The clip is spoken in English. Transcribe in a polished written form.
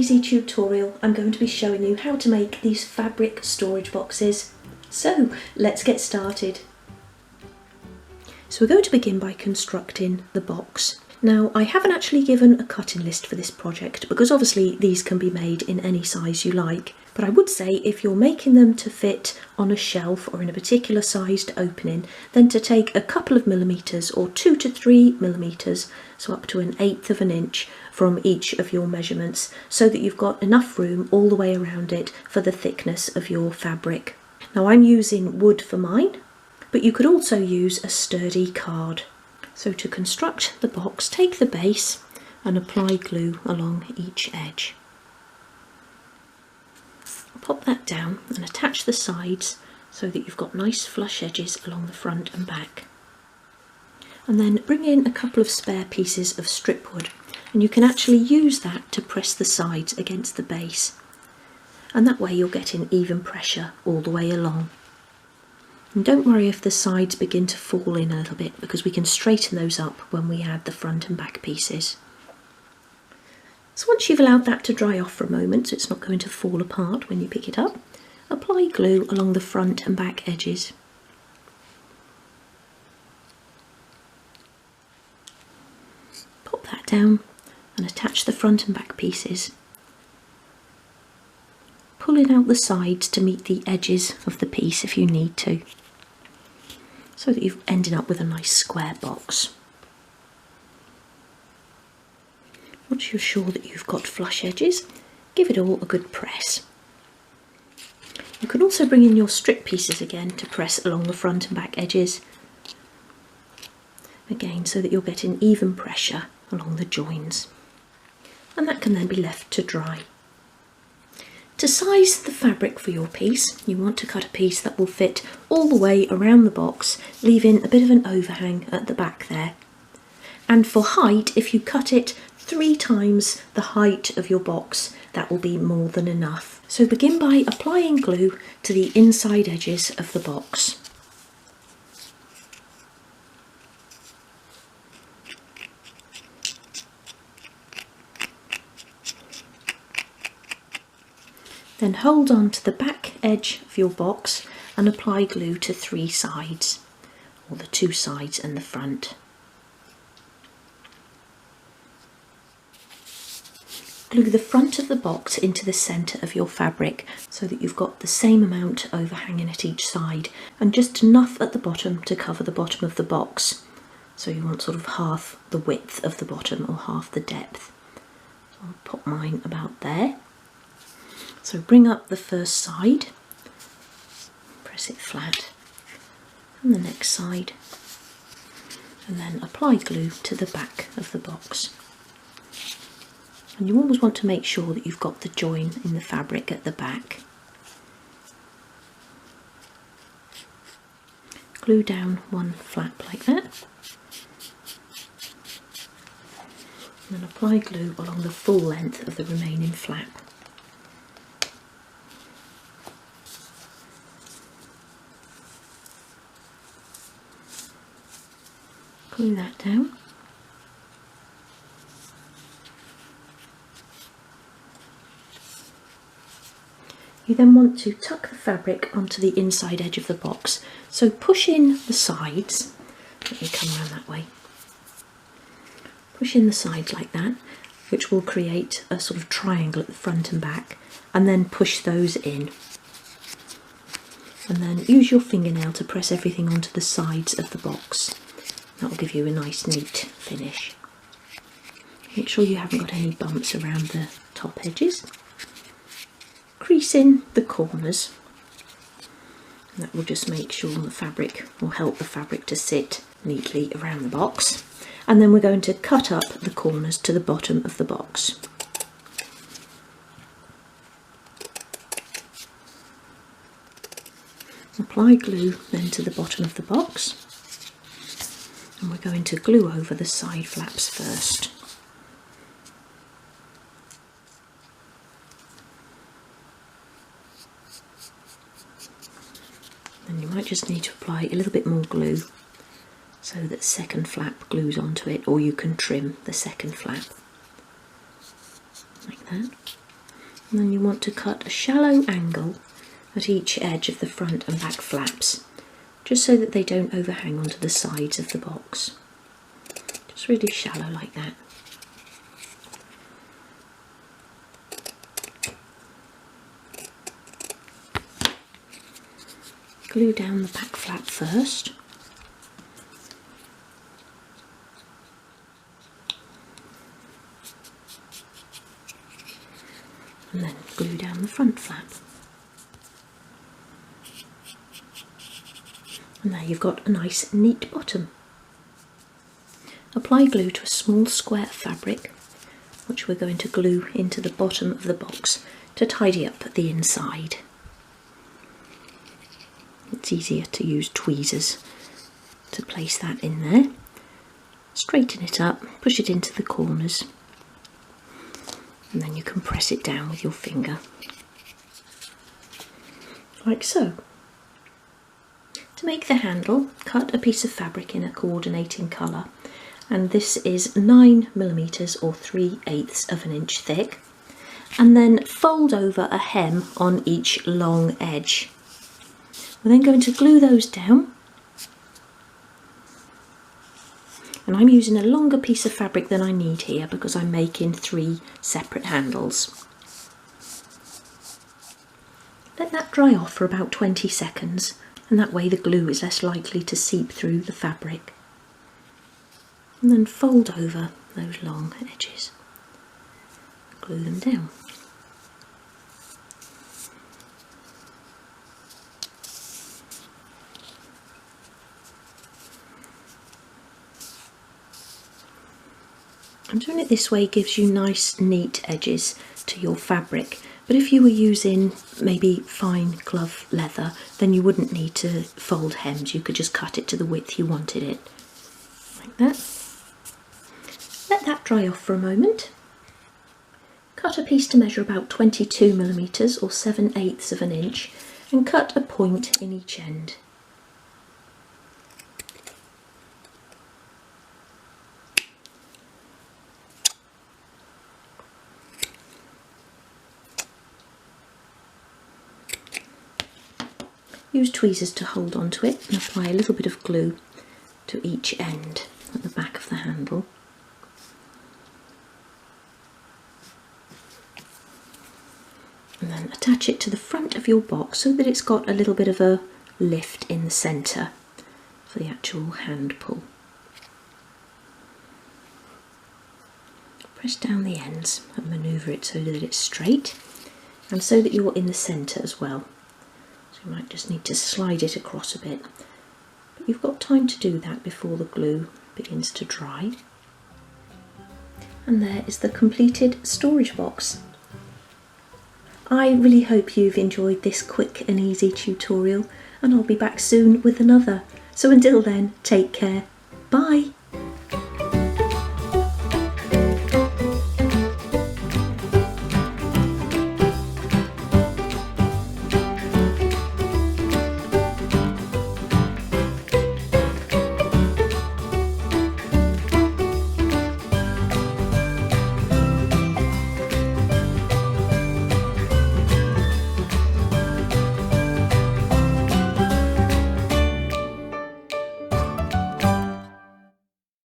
easy tutorial I'm going to be showing you how to make these fabric storage boxes. So let's get started. So we're going to begin by constructing the box. Now I haven't actually given a cutting list for this project because obviously these can be made in any size you like, but I would say if you're making them to fit on a shelf or in a particular sized opening, then to take a couple of millimetres or 2 to 3 millimetres, so up to 1/8 of an inch from each of your measurements, so that you've got enough room all the way around it for the thickness of your fabric. Now I'm using wood for mine, but you could also use a sturdy card. So to construct the box, take the base and apply glue along each edge. Pop that down and attach the sides so that you've got nice flush edges along the front and back. And then bring in a couple of spare pieces of strip wood, and you can actually use that to press the sides against the base. And that way you're getting even pressure all the way along. And don't worry if the sides begin to fall in a little bit, because we can straighten those up when we add the front and back pieces. So once you've allowed that to dry off for a moment, so it's not going to fall apart when you pick it up, apply glue along the front and back edges. Pop that down and attach the front and back pieces, pulling out the sides to meet the edges of the piece if you need to, so that you've ended up with a nice square box. Once you're sure that you've got flush edges, give it all a good press. You can also bring in your strip pieces again to press along the front and back edges, again so that you're getting even pressure along the joins, and that can then be left to dry. To size the fabric for your piece, you want to cut a piece that will fit all the way around the box, leaving a bit of an overhang at the back there. And for height, if you cut it 3 times the height of your box, that will be more than enough. So begin by applying glue to the inside edges of the box. Then hold on to the back edge of your box and apply glue to 3 sides, or the 2 sides and the front. Glue the front of the box into the centre of your fabric so that you've got the same amount overhanging at each side, and just enough at the bottom to cover the bottom of the box. So you want sort of half the width of the bottom or half the depth. So I'll pop mine about there. So bring up the first side, press it flat, and the next side, and then apply glue to the back of the box. And you always want to make sure that you've got the join in the fabric at the back. Glue down one flap like that, and then apply glue along the full length of the remaining flap. Glue that down. You then want to tuck the fabric onto the inside edge of the box. So push in the sides. Let me come around that way. Push in the sides like that, which will create a sort of triangle at the front and back, and then push those in. And then use your fingernail to press everything onto the sides of the box. That will give you a nice neat finish. Make sure you haven't got any bumps around the top edges. Crease in the corners. And that will just make sure the fabric will help the fabric to sit neatly around the box. And then we're going to cut up the corners to the bottom of the box. Apply glue then to the bottom of the box. And we're going to glue over the side flaps first. And you might just need to apply a little bit more glue so that the second flap glues onto it, or you can trim the second flap like that. And then you want to cut a shallow angle at each edge of the front and back flaps, just so that they don't overhang onto the sides of the box. Just really shallow like that. Glue down the back flap first. And then glue down the front flap. And now you've got a nice neat bottom. Apply glue to a small square of fabric, which we're going to glue into the bottom of the box to tidy up the inside. It's easier to use tweezers to place that in there. Straighten it up, push it into the corners, and then you can press it down with your finger, like so. To make the handle, cut a piece of fabric in a coordinating colour, and this is 9mm or 3/8 of an inch thick, and then fold over a hem on each long edge. We're then going to glue those down, and I'm using a longer piece of fabric than I need here because I'm making 3 separate handles. Let that dry off for about 20 seconds, and that way the glue is less likely to seep through the fabric. And then fold over those long edges, glue them down. And doing it this way gives you nice neat edges to your fabric, but if you were using maybe fine glove leather, then you wouldn't need to fold hems, you could just cut it to the width you wanted it, like that. Let that dry off for a moment. Cut a piece to measure about 22mm or 7/8 of an inch and cut a point in each end. Use tweezers to hold onto it and apply a little bit of glue to each end at the back of the handle. And then attach it to the front of your box so that it's got a little bit of a lift in the centre for the actual hand pull. Press down the ends and manoeuvre it so that it's straight and so that you're in the centre as well. You might just need to slide it across a bit, but you've got time to do that before the glue begins to dry. And there is the completed storage box. I really hope you've enjoyed this quick and easy tutorial, and I'll be back soon with another. So until then, take care. Bye!